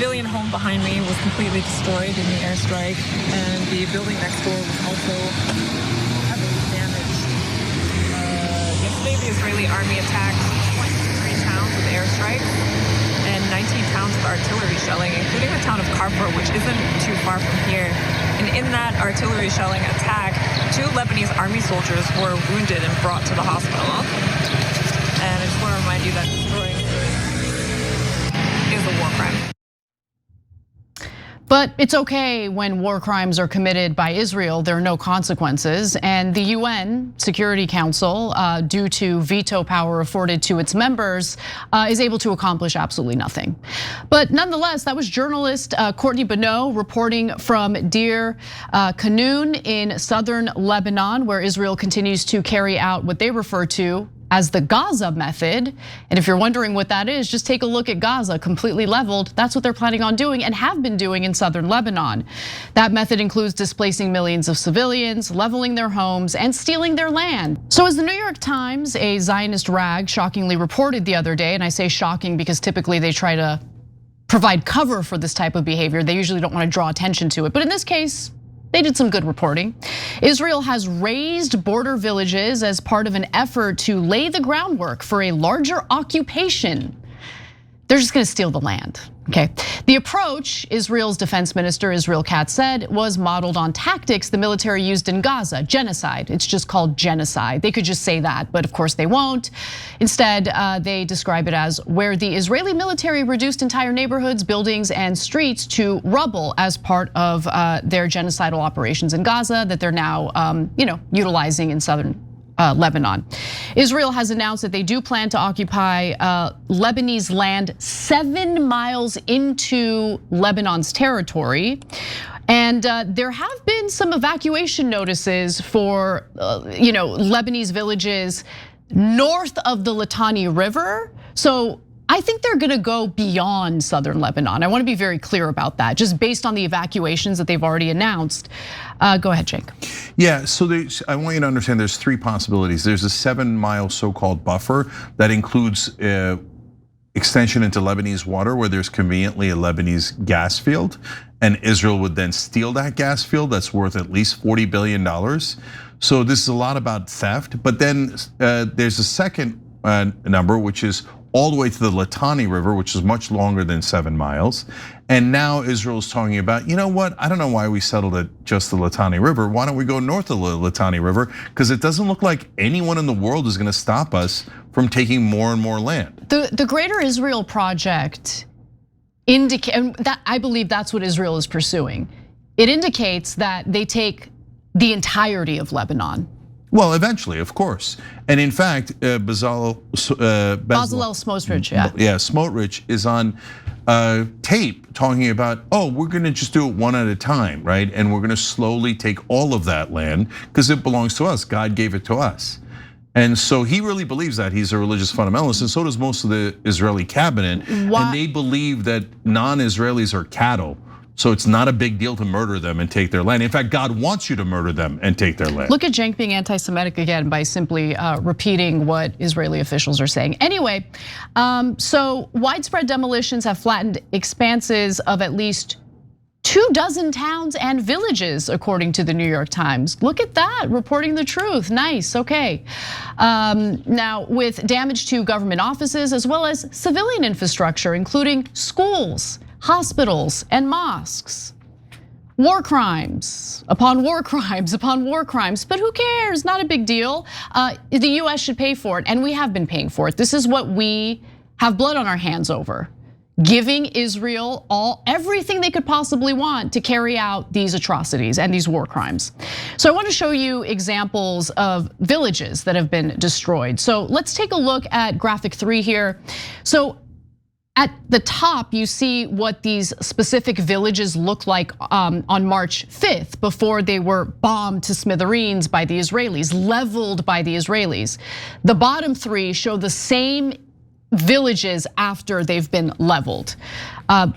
civilian home behind me was completely destroyed in the airstrike, and the building next door was also heavily damaged. Yesterday, the Israeli army attacked 23 towns with airstrikes and 19 towns with artillery shelling, including the town of Kafr, which isn't too far from here. And in that artillery shelling attack, 2 Lebanese army soldiers were wounded and brought to the hospital. And I just want to remind you that destroying is a war crime. But it's okay when war crimes are committed by Israel, there are no consequences. And the UN Security Council, due to veto power afforded to its members, is able to accomplish absolutely nothing. But nonetheless, that was journalist Courtney Bonneau reporting from Deir Kanoun in southern Lebanon, where Israel continues to carry out what they refer to as the Gaza method. And if you're wondering what that is, just take a look at Gaza, completely leveled. That's what they're planning on doing and have been doing in southern Lebanon. That method includes displacing millions of civilians, leveling their homes, and stealing their land. So as the New York Times, a Zionist rag, shockingly reported the other day, and I say shocking because typically they try to provide cover for this type of behavior. They usually don't want to draw attention to it. But in this case, they did some good reporting. Israel has razed border villages as part of an effort to lay the groundwork for a larger occupation. They're just gonna steal the land, okay? The approach, Israel's defense minister Israel Katz said, was modeled on tactics the military used in Gaza, genocide. It's just called genocide. They could just say that, but of course they won't. Instead, they describe it as where the Israeli military reduced entire neighborhoods, buildings, and streets to rubble as part of their genocidal operations in Gaza that they're now utilizing in southern Lebanon. Israel has announced that they do plan to occupy Lebanese land 7 miles into Lebanon's territory. And there have been some evacuation notices for Lebanese villages north of the Litani River. So I think they're gonna go beyond southern Lebanon. I wanna be very clear about that, just based on the evacuations that they've already announced. Go ahead, Jake. Yeah, so I want you to understand there's 3 possibilities. There's a 7-mile so-called buffer that includes extension into Lebanese water where there's conveniently a Lebanese gas field, and Israel would then steal that gas field that's worth at least $40 billion. So this is a lot about theft, but then there's a second number, which is all the way to the Litani River, which is much longer than 7 miles. And now Israel's talking about, you know what? I don't know why we settled at just the Litani River. Why don't we go north of the Litani River? Because it doesn't look like anyone in the world is gonna stop us from taking more and more land. The Greater Israel Project indicate that I believe that's what Israel is pursuing. It indicates that they take the entirety of Lebanon. Well, eventually, of course. And in fact, Bezalel Smotrich, yeah, Smotrich is on tape talking about, we're gonna just do it one at a time, right? And we're gonna slowly take all of that land because it belongs to us. God gave it to us. And so he really believes that. He's a religious fundamentalist, and so does most of the Israeli cabinet. And they believe that non-Israelis are cattle. So it's not a big deal to murder them and take their land. In fact, God wants you to murder them and take their land. Look at Cenk being anti-Semitic again by simply repeating what Israeli officials are saying. Anyway, so widespread demolitions have flattened expanses of at least 24 towns and villages, according to the New York Times. Look at that, reporting the truth. Nice, okay. Now, with damage to government offices as well as civilian infrastructure, including schools, hospitals, and mosques. War crimes upon war crimes upon war crimes, but who cares? Not a big deal. The US should pay for it, and we have been paying for it. This is what we have blood on our hands over. Giving Israel everything they could possibly want to carry out these atrocities and these war crimes. So I want to show you examples of villages that have been destroyed. So let's take a look at graphic 3 here. So at the top, you see what these specific villages look like on March 5th before they were bombed to smithereens by the Israelis, leveled by the Israelis. The bottom 3 show the same villages after they've been leveled.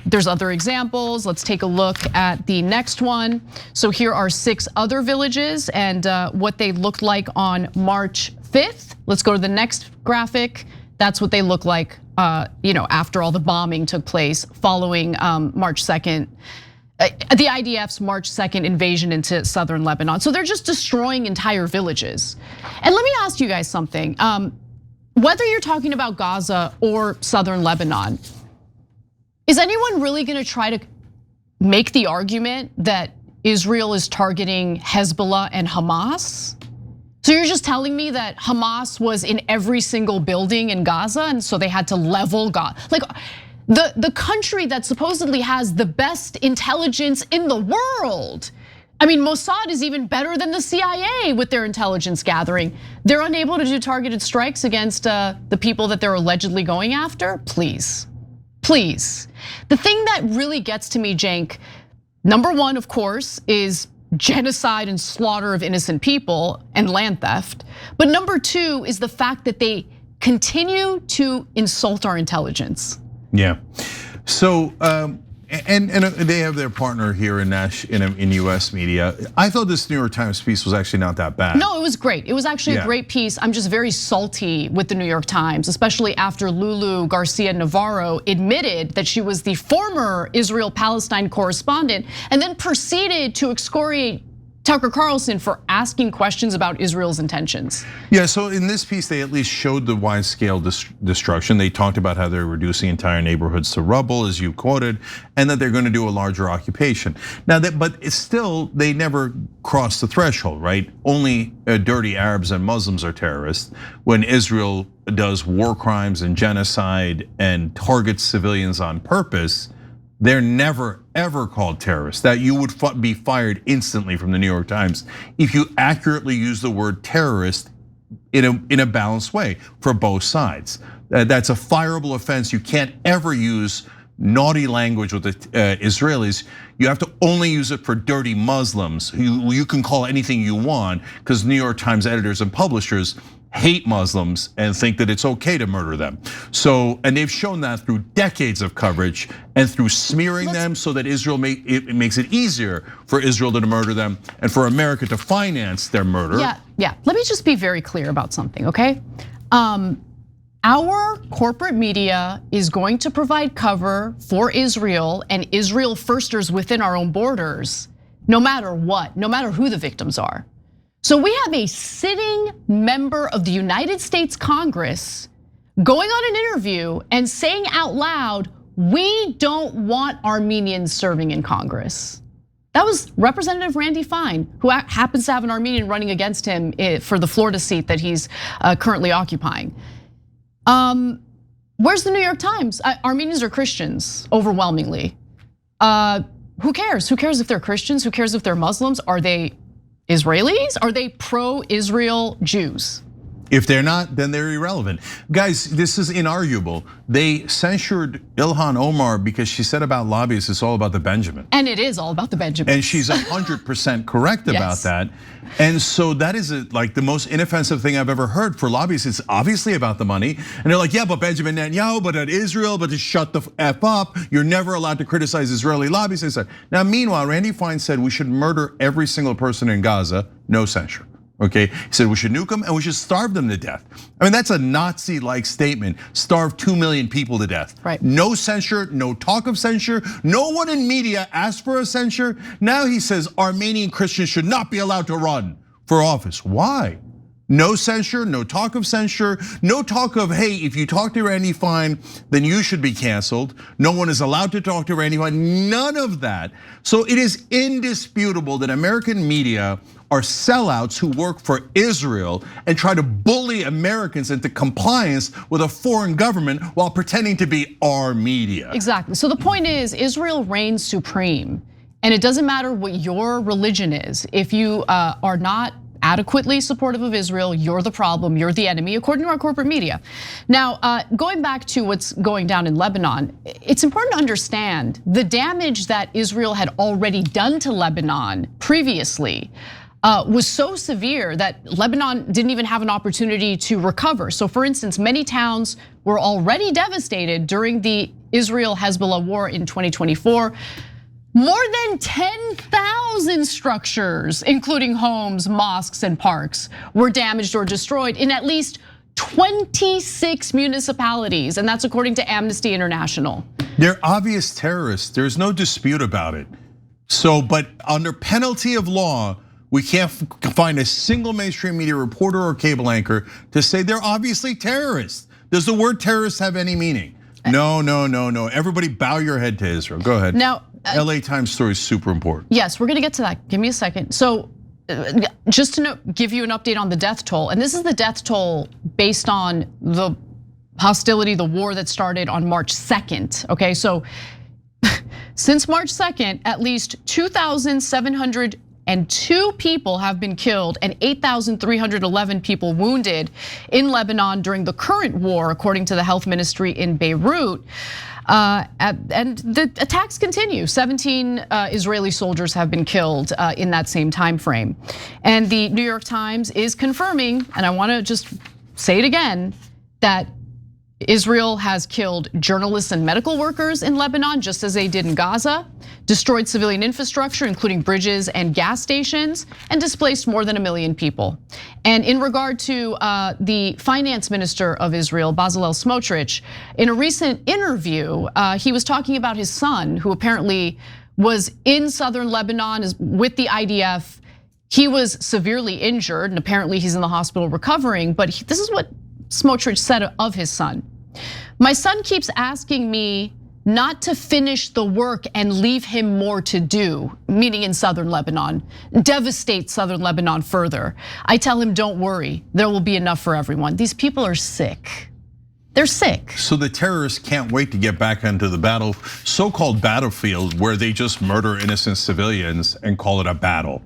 There's other examples. Let's take a look at the next one. So here are 6 other villages and what they looked like on March 5th. Let's go to the next graphic. That's what they look like, after all the bombing took place following March 2nd. The IDF's March 2nd invasion into southern Lebanon. So they're just destroying entire villages. And let me ask you guys something. Whether you're talking about Gaza or southern Lebanon, is anyone really gonna try to make the argument that Israel is targeting Hezbollah and Hamas? So you're just telling me that Hamas was in every single building in Gaza and so they had to level Gaza? Like the country that supposedly has the best intelligence in the world. I mean, Mossad is even better than the CIA with their intelligence gathering. They're unable to do targeted strikes against the people that they're allegedly going after? Please. The thing that really gets to me, Cenk, number one, of course, is genocide and slaughter of innocent people and land theft. But number two is the fact that they continue to insult our intelligence. Yeah, so and they have their partner here in US media. I thought this New York Times piece was actually not that bad. No, it was great. It was actually a great piece. I'm just very salty with the New York Times, especially after Lulu Garcia Navarro admitted that she was the former Israel-Palestine correspondent and then proceeded to excoriate Tucker Carlson for asking questions about Israel's intentions. Yeah, so in this piece, they at least showed the wide-scale destruction. They talked about how they're reducing entire neighborhoods to rubble, as you quoted, and that they're going to do a larger occupation. Now, but it's still, they never crossed the threshold, right? Only dirty Arabs and Muslims are terrorists. When Israel does war crimes and genocide and targets civilians on purpose, they're never ever called terrorists. That you would be fired instantly from the New York Times if you accurately use the word terrorist in a balanced way for both sides. That's a fireable offense. You can't ever use naughty language with the Israelis. You have to only use it for dirty Muslims. You can call anything you want because New York Times editors and publishers hate Muslims and think that it's okay to murder them. So, and they've shown that through decades of coverage and through smearing them so that it makes it easier for Israel to murder them and for America to finance their murder. Yeah. Let me just be very clear about something, okay? Our corporate media is going to provide cover for Israel and Israel firsters within our own borders, no matter what, no matter who the victims are. So we have a sitting member of the United States Congress going on an interview and saying out loud, we don't want Armenians serving in Congress. That was Representative Randy Fine, who happens to have an Armenian running against him for the Florida seat that he's currently occupying. Where's the New York Times? Armenians are Christians, overwhelmingly. Who cares? Who cares if they're Christians? Who cares if they're Muslims? Are they Israelis? Are they pro-Israel Jews? If they're not, then they're irrelevant. Guys, this is inarguable. They censured Ilhan Omar because she said about lobbyists, it's all about the Benjamin. And it is all about the Benjamin. And she's 100% correct about that. And so that is like the most inoffensive thing I've ever heard for lobbyists. It's obviously about the money. And they're like, yeah, but Benjamin Netanyahu, but at Israel, but just shut the F up. You're never allowed to criticize Israeli lobbyists. Now, meanwhile, Randy Fine said we should murder every single person in Gaza, no censure. Okay, he said we should nuke them and we should starve them to death. I mean, that's a Nazi-like statement. Starve 2 million people to death. Right. No censure, no talk of censure. No one in media asked for a censure. Now he says Armenian Christians should not be allowed to run for office. Why? No censure, no talk of censure, no talk of, hey, if you talk to Randy Fine, then you should be canceled. No one is allowed to talk to Randy Fine, none of that. So it is indisputable that American media are sellouts who work for Israel and try to bully Americans into compliance with a foreign government while pretending to be our media. Exactly, so the point is Israel reigns supreme. And it doesn't matter what your religion is. If you are not adequately supportive of Israel, you're the problem, you're the enemy, according to our corporate media. Now, going back to what's going down in Lebanon, it's important to understand the damage that Israel had already done to Lebanon previously was so severe that Lebanon didn't even have an opportunity to recover. So for instance, many towns were already devastated during the Israel-Hezbollah war in 2024. More than 10,000 structures, including homes, mosques, and parks, were damaged or destroyed in at least 26 municipalities, and that's according to Amnesty International. They're obvious terrorists. There's no dispute about it. So, but under penalty of law, we can't find a single mainstream media reporter or cable anchor to say they're obviously terrorists. Does the word terrorist have any meaning? No. Everybody bow your head to Israel. Go ahead. Now, LA Times story is super important. Yes, we're gonna get to that. Give me a second. So just to give you an update on the death toll, and this is the death toll based on the hostility, the war that started on March 2nd, okay? So since March 2nd, at least 2,702 people have been killed and 8,311 people wounded in Lebanon during the current war, according to the health ministry in Beirut. And the attacks continue. 17 Israeli soldiers have been killed in that same time frame. And the New York Times is confirming, and I wanna just say it again, that Israel has killed journalists and medical workers in Lebanon, just as they did in Gaza, destroyed civilian infrastructure, including bridges and gas stations, and displaced more than 1 million people. And in regard to the finance minister of Israel, Bezalel Smotrich, in a recent interview, he was talking about his son, who apparently was in southern Lebanon with the IDF. He was severely injured, and apparently he's in the hospital recovering, but this is what Smotrich said of his son. "My son keeps asking me not to finish the work and leave him more to do," meaning in southern Lebanon, devastate southern Lebanon further. "I tell him, don't worry, there will be enough for everyone." These people are sick. They're sick. So the terrorists can't wait to get back onto the so-called battlefield where they just murder innocent civilians and call it a battle.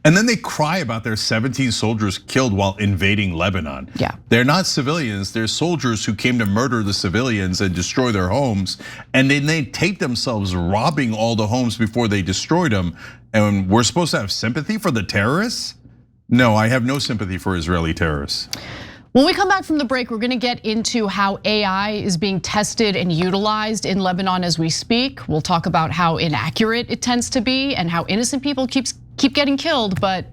And then they cry about their 17 soldiers killed while invading Lebanon. Yeah. They're not civilians, they're soldiers who came to murder the civilians and destroy their homes. And then they take themselves robbing all the homes before they destroyed them. And we're supposed to have sympathy for the terrorists? No, I have no sympathy for Israeli terrorists. When we come back from the break, we're gonna get into how AI is being tested and utilized in Lebanon as we speak. We'll talk about how inaccurate it tends to be and how innocent people keep getting killed, but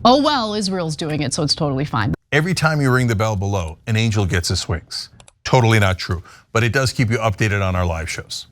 oh well, Israel's doing it, so it's totally fine. Every time you ring the bell below, an angel gets his wings. Totally not true, but it does keep you updated on our live shows.